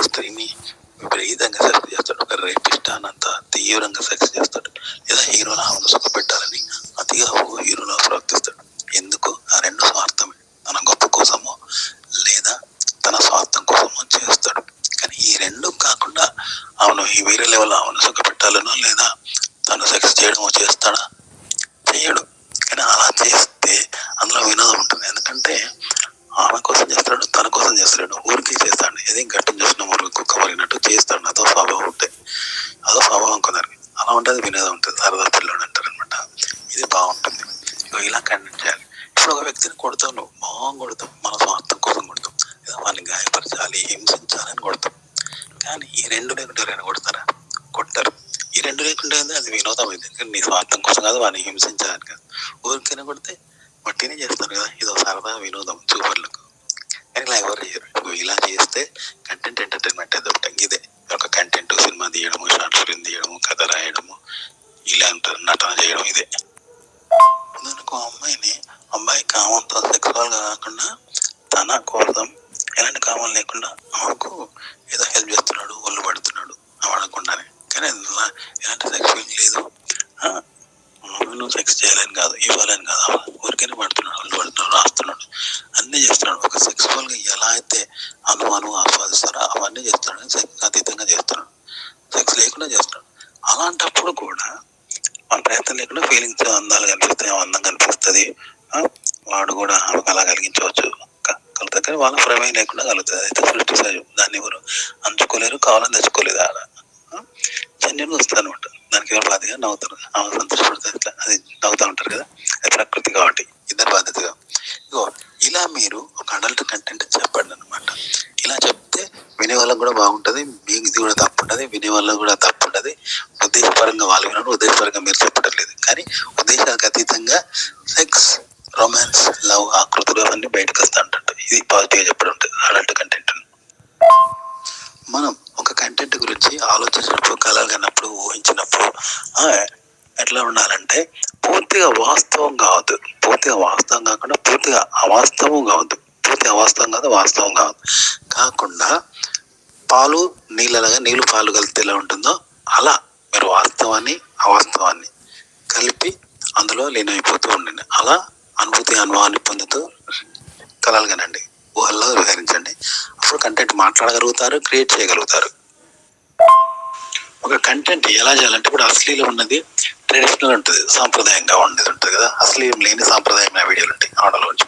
స్త్రీని విపరీతంగా సెక్స్ చేస్తాడు, ఒక రేపిస్ట్ అనంత తీవ్రంగా సెక్స్ చేస్తాడు, లేదా హీరోల ఆమెను సుఖపెట్టాలని అతిగా హీరోలా ప్రవర్తిస్తాడు. ఎందుకు? ఆ రెండు స్వార్థమే. తన గొప్ప కోసమో లేదా తన స్వార్థం కోసమో చేస్తాడు. కానీ ఈ రెండు కాకుండా ఆమెను ఈ వేరే లెవెల్ ఆమెను సుఖపెట్టాలనో లేదా తను సెక్స్ చేయడమో చేస్తాడా? చేయడు. కానీ అలా చేస్తే అందులో వినోదం ఉంటుంది. ఎందుకంటే ఆమె కోసం చేస్తాడు, తన కోసం చేస్తాడు, ఊరికి చేస్తాడు. ఏది గట్టి చూసిన ఊరికి కుక్క మరిగినట్టు చేస్తాడు. అదో స్వభావం ఉంటాయి, అదో స్వభావం కొందరికి. అలా ఉంటుంది, వినోదం ఉంటుంది, సరదా పిల్లడు అంటారు అనమాట. ఇది బాగుంటుంది. ఇలా కండక్ట్ చేయాలి. ఇప్పుడు ఒక వ్యక్తిని కొడతావు, నువ్వు బాగా కొడతావు, మన స్వార్థం కోసం కొడతాం, లేదా వాడిని గాయపరచాలి, హింసించాలని కొడతాం. కానీ ఈ రెండు లేకుండా ఎవరైనా కొడతారా? కొట్టారు. ఈ రెండు లేకుండా అది వినోదం అయింది. ఎందుకంటే నీ స్వార్థం కోసం కాదు, వాడిని హింసించాలని కాదు. ఊరికైనా కొడితే మట్టినే చేస్తారు కదా, ఇదో సరదా వినోదం చూపర్లకు. కానీ ఇలా ఎవరు చేయరు. ఇలా చేస్తే కంటెంట్ ఎంటర్టైన్మెంట్ ఏదో ఉంటాయి. ఇదే ఒక కంటెంట్, సినిమా తీయడము, షార్ట్ ఫిల్మ్ తీయడము, కథ రాయడము, ఇలాంటి నటన చేయడం. ఇదే దానికి అమ్మాయి కామంతో సెక్సువల్ గా కాకుండా తన కోసం ఎలాంటి కామం లేకుండా ఆమెకు ఏదో హెల్ప్ చేస్తున్నాడు, ఒళ్ళు పడుతున్నాడు అడగకుండానే. కానీ ఎలాంటి సెక్స్ లేదు, నువ్వు సెక్స్ చేయాలని కాదు, ఇవ్వాలని కాదు, ఊరికైనా పడుతున్నాడు, ఒళ్ళు పడుతున్నాడు, రాస్తున్నాడు, అన్నీ చేస్తున్నాడు. ఒక సెక్సువల్ గా ఎలా అయితే అను ఆస్వాదిస్తారో అవన్నీ చేస్తున్నాడు. సెక్స్ అతీతంగా చేస్తున్నాడు, సెక్స్ లేకుండా చేస్తున్నాడు. అలాంటప్పుడు కూడా మన ప్రయత్నం లేకుండా ఫీలింగ్స్ అందాలు కనిపిస్తాయి, అందం కనిపిస్తుంది, వాడు కూడా ఆమెకు అలా కలిగించవచ్చు, కలుగుతుంది. కానీ వాళ్ళ ప్రమేయం లేకుండా కలుగుతుంది. అయితే సృష్టి సహజం, దాన్ని ఎవరు అంచుకోలేరు, కావాలని తెచ్చుకోలేదు. ఆడ జన్యుని వస్తుంది అనమాట. దానికి ఎవరు బాధ్యతగా నవ్వుతారు, ఆమె సంతోషపడుతుంది, ఇట్లా అది నవ్వుతూ ఉంటారు కదా, అది ప్రకృతి కాబట్టి ఇద్దరు బాధ్యతగా. ఇగో ఇలా మీరు ఒక అడల్ట్ కంటెంట్ చెప్పండి అనమాట. ఇలా చెప్తే వినే వాళ్ళకి కూడా బాగుంటుంది, మీకు ఇది కూడా తప్పు ఉంటుంది, వినే వాళ్ళకి కూడా తప్పు ఉంటుంది. ఉద్దేశపరంగా వాళ్ళు వినడం, ఉద్దేశపరంగా మీరు చెప్పడం లేదు. కానీ ఉద్దేశాలకు అతీతంగా సెక్స్, రొమాన్స్, లవ్, ఆకృతులు అవన్నీ బయటకు వస్తూ ఉంటుంటాయి. ఇది పాజిటివ్గా చెప్పడం ఉంటుంది అడల్ట్ కంటెంట్. మనం ఒక కంటెంట్ గురించి ఆలోచించినప్పుడు, కలలు కన్నప్పుడు, ఊహించినప్పుడు ఎట్లా ఉండాలంటే పూర్తిగా వాస్తవం కావద్దు, పూర్తిగా వాస్తవం కాకుండా పూర్తిగా అవాస్తవం కావద్దు, పూర్తిగా అవాస్తవం కాదు, వాస్తవం కావద్దు కాకుండా పాలు నీళ్ళలాగా, నీళ్ళు పాలు కలిపితే ఎలా ఉంటుందో అలా మీరు వాస్తవాన్ని అవాస్తవాన్ని కలిపి అందులో లీనమైపోతూ ఉండండి. అలా అనుభవాన్ని పొందుతూ కలలు కనండి, ఊహల్లో విహరించండి. అప్పుడు కంటెంట్ మాట్లాడగలుగుతారు, క్రియేట్ చేయగలుగుతారు. ఒక కంటెంట్ ఎలా చేయాలంటే, ఇప్పుడు అశ్లీలం ఉన్నది ట్రెడిషనల్ ఉంటుంది, సాంప్రదాయంగా ఉండేది ఉంటుంది కదా, అశ్లీలం లేని సాంప్రదాయమైన వీడియోలు ఉంటాయి ఆడలోంచి.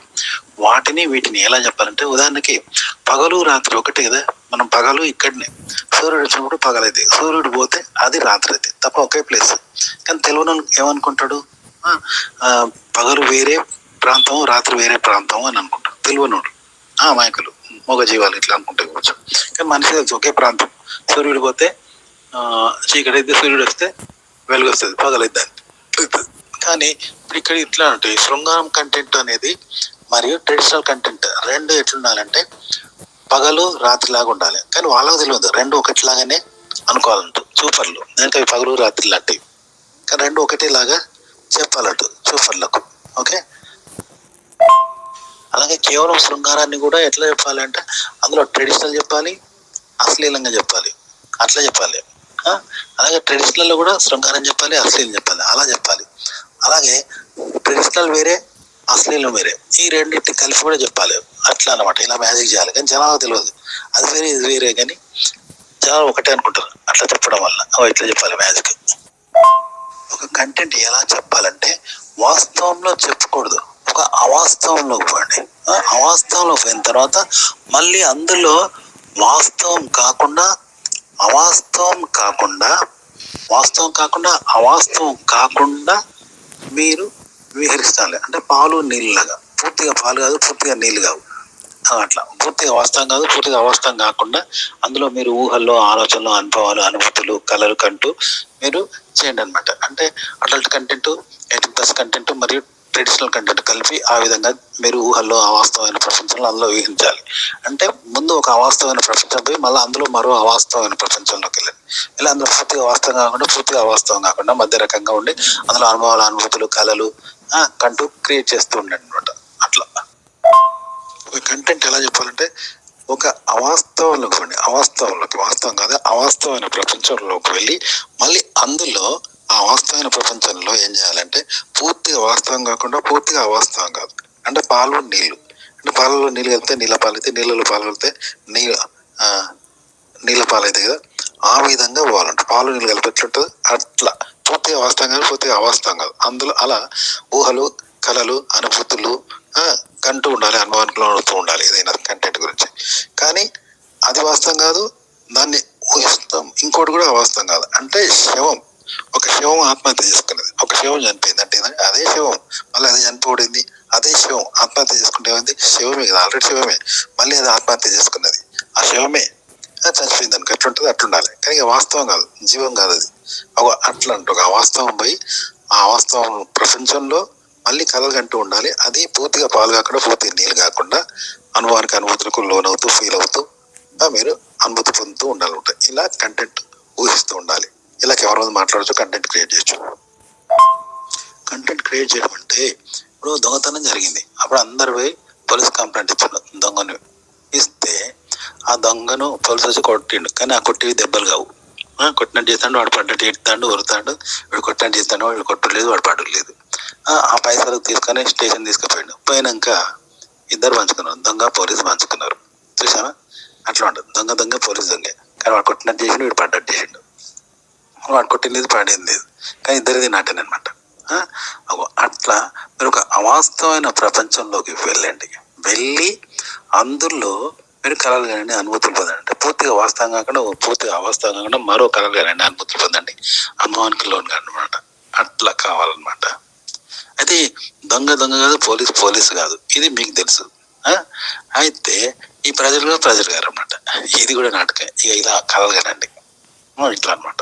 వీటిని ఎలా చెప్పాలంటే, ఉదాహరణకి పగలు రాత్రి ఒకటే కదా, మనం పగలు ఇక్కడనే, సూర్యుడు వచ్చినప్పుడు పగలైతే, సూర్యుడు పోతే అది రాత్రి అయితే తప్ప ఒకే ప్లేస్. కానీ తెలుగులో ఏమనుకుంటాడు, పగలు వేరే ప్రాంతం, రాత్రి వేరే ప్రాంతం అని అనుకుంటాడు తెలుగునోడు. అమాయకులు, మగ జీవాలు ఇట్లా అనుకుంటే కూర్చో. కానీ మనిషి తెలుసు ఒకే ప్రాంతం. సూర్యుడు పోతే చీకటి అయితే, సూర్యుడు వస్తే వెలుగు వస్తుంది, పగలైద్ది. కానీ ఇప్పుడు ఇక్కడ ఇట్లా ఉంటాయి. శృంగారం కంటెంట్ అనేది మరియు ట్రెడిషనల్ కంటెంట్ రెండు ఎట్లుండాలంటే పగలు రాత్రి లాగా ఉండాలి. కానీ వాళ్ళకు తెలియదు రెండు ఒకటిలాగానే అనుకోవాలంట సూపర్లు. దానికి పగలు రాత్రి లాంటివి, కానీ రెండు ఒకటేలాగా చెప్పాలంట సూపర్లకు. ఓకే, అలాగే కేవలం శృంగారాన్ని కూడా ఎట్లా చెప్పాలంటే అందులో ట్రెడిషనల్ చెప్పాలి, అశ్లీలంగా చెప్పాలి, అట్లా చెప్పాలి. అలాగే ట్రెడిషనల్లో కూడా శృంగారం చెప్పాలి, అశ్లీలం చెప్పాలి, అలా చెప్పాలి. అలాగే ట్రెడిషనల్ వేరే, అశ్లీలం వేరే, ఈ రెండింటిని కలిసి కూడా చెప్పాలి. అట్లా అనమాట. ఇలా మ్యాజిక్ చేయాలి. కానీ జనాలకు తెలియదు అది వేరే ఇది వేరే, కానీ జనాలు ఒకటే అనుకుంటారు. అట్లా చెప్పడం వల్ల ఇట్లా చెప్పాలి మ్యాజిక్. ఒక కంటెంట్ ఎలా చెప్పాలంటే వాస్తవంలో చెప్పకూడదు, ఒక అవాస్తవంలో పోండి. అవాస్తవంలో పోయిన తర్వాత మళ్ళీ అందులో వాస్తవం కాకుండా అవాస్తవం కాకుండా మీరు విహరిస్తాలి. అంటే పాలు నీళ్ళలాగా, పూర్తిగా పాలు కాదు, పూర్తిగా నీళ్ళు కావు, అట్లా పూర్తిగా వాస్తవం కాదు, పూర్తిగా అవాస్తవం కాకుండా అందులో మీరు ఊహల్లో, ఆలోచనలు, అనుభవాలు, అనుభూతులు, కలలు కంటూ మీరు చేయండి అనమాట. అంటే అడల్ట్ కంటెంట్, 18+ కంటెంట్ మరియు ట్రెడిషనల్ కంటెంట్ కలిపి ఆ విధంగా మీరు ఊహల్లో అవాస్తవమైన ప్రపంచంలో అందులో ఊహించాలి. అంటే ముందు ఒక అవాస్తవమైన ప్రపంచం పోయి మళ్ళీ అందులో మరో అవాస్తవమైన ప్రపంచంలోకి వెళ్ళండి. ఇలా అందులో పూర్తిగా వాస్తవం కాకుండా, పూర్తిగా అవాస్తవం కాకుండా మధ్య రకంగా ఉండి అందులో అనుభవాలు, అనుభూతులు, కళలు కంటూ క్రియేట్ చేస్తూ ఉండండి అనమాట. అట్లా ఒక కంటెంట్ ఎలా చెప్పాలంటే ఒక అవాస్తవంలోకి వెళ్ళి వాస్తవం కాదు అవాస్తవమైన ప్రపంచంలోకి వెళ్ళి మళ్ళీ అందులో ఆ వాస్తవమైన ప్రపంచంలో ఏం చేయాలంటే పూర్తిగా వాస్తవం కాకుండా పూర్తిగా అవాస్తవం కాదు. అంటే పాలు నీళ్లు, అంటే పాలలో నీళ్ళు కలిపితే నీళ్ళ పాలు అయితే, నీళ్ళలో పాలు కలిపితే నీళ్ళ పాలు అయితే కదా, ఆ విధంగా పోవాలంట. పాలు నీళ్ళు కలిపి ఎట్లుంటుంది అట్లా పూర్తిగా వాస్తవం కాదు పూర్తిగా అవాస్తవం కాదు. అందులో అలా ఊహలు కళలు అనుభూతులు కంటూ ఉండాలి, అనుభవానికి లోనవుతూ ఉండాలి ఏదైనా కంటెంట్ గురించి. కానీ అది వాస్తవం కాదు, దాన్ని ఊహిస్తాం. ఇంకోటి కూడా అవాస్తవం కాదు. అంటే శవం, ఒక శవం ఆత్మహత్య చేసుకున్నది, ఒక శవం చనిపోయింది అంటే అదే శవం మళ్ళీ అది చనిపోయింది, అదే శవం ఆత్మహత్య చేసుకుంటే ఏమైంది, శవమే కదా, ఆల్రెడీ శవమే, మళ్ళీ అది ఆత్మహత్య చేసుకున్నది, ఆ శవమే చచ్చిపోయింది అనుకో, ఎట్లుంటుంది అట్లుండాలి. కానీ వాస్తవం కాదు, జీవం కాదు అది. అట్లా అంటూ ఆ వాస్తవం పోయి ఆ వాస్తవం ప్రపంచంలో మళ్ళీ కలలు కంటూ ఉండాలి. అది పూర్తిగా పాలు కాకుండా పూర్తిగా నీళ్ళు కాకుండా అనుభవానికి అనుభూతులకు లోనవుతూ ఫీల్ అవుతూ మీరు అనుభూతి పొందుతూ ఉండాలి. ఇలా కంటెంట్ ఊహిస్తూ ఉండాలి. ఇలా ఎవరి మాట్లాడచ్చు, కంటెంట్ క్రియేట్ చేయొచ్చు. కంటెంట్ క్రియేట్ చేయడం అంటే ఇప్పుడు దొంగతనం జరిగింది, అప్పుడు అందరు పోయి పోలీస్ కంప్లైంట్ ఇచ్చాడు. దొంగను ఇస్తే ఆ దొంగను పోలీసు వచ్చి కొట్టిండు, కానీ ఆ కొట్టివి దెబ్బలు కావు. కొట్టినట్టు చేస్తాడు వాడు, పడ్డట్టు ఎడతాడు వరుతాడు, వీడు కొట్టినట్టు చేస్తాడు వాడు, కొట్టలేదు వాడు పడలేదు. ఆ పైసలు తీసుకొని స్టేషన్ తీసుకుపోయాడు. పోయినాక ఇద్దరు పంచుకున్నారు, దొంగ పోలీసు పంచుకున్నారు. చూసావా అట్లా ఉంటుంది, దొంగ పోలీసు దొంగే, కానీ వాడు కొట్టినట్టు చేసిండు వీడు పడ్డట్టు చేసిండు. వాడు కొట్టినది పడింది లేదు, కానీ ఇద్దరిది నాటేనమాట. అట్లా మీరు ఒక అవాస్తవమైన ప్రపంచంలోకి వెళ్ళి అందులో మీరు కళలు కానీ అనుభూతులు పొందండి. పూర్తిగా వాస్తవం కాకుండా పూర్తిగా అవాస్తవం కాకుండా మరో కళలు కానీ అనుభూతులు పొందండి, అనుభవానికి లోన్ అనమాట. అట్లా కావాలన్నమాట. అయితే దొంగ కాదు, పోలీసు కాదు, ఇది మీకు తెలుసు. అయితే ఈ ప్రజలు గారు అనమాట, ఇది కూడా నాటకం. ఇక ఇలా కళలు కానండి ఇట్లా అనమాట.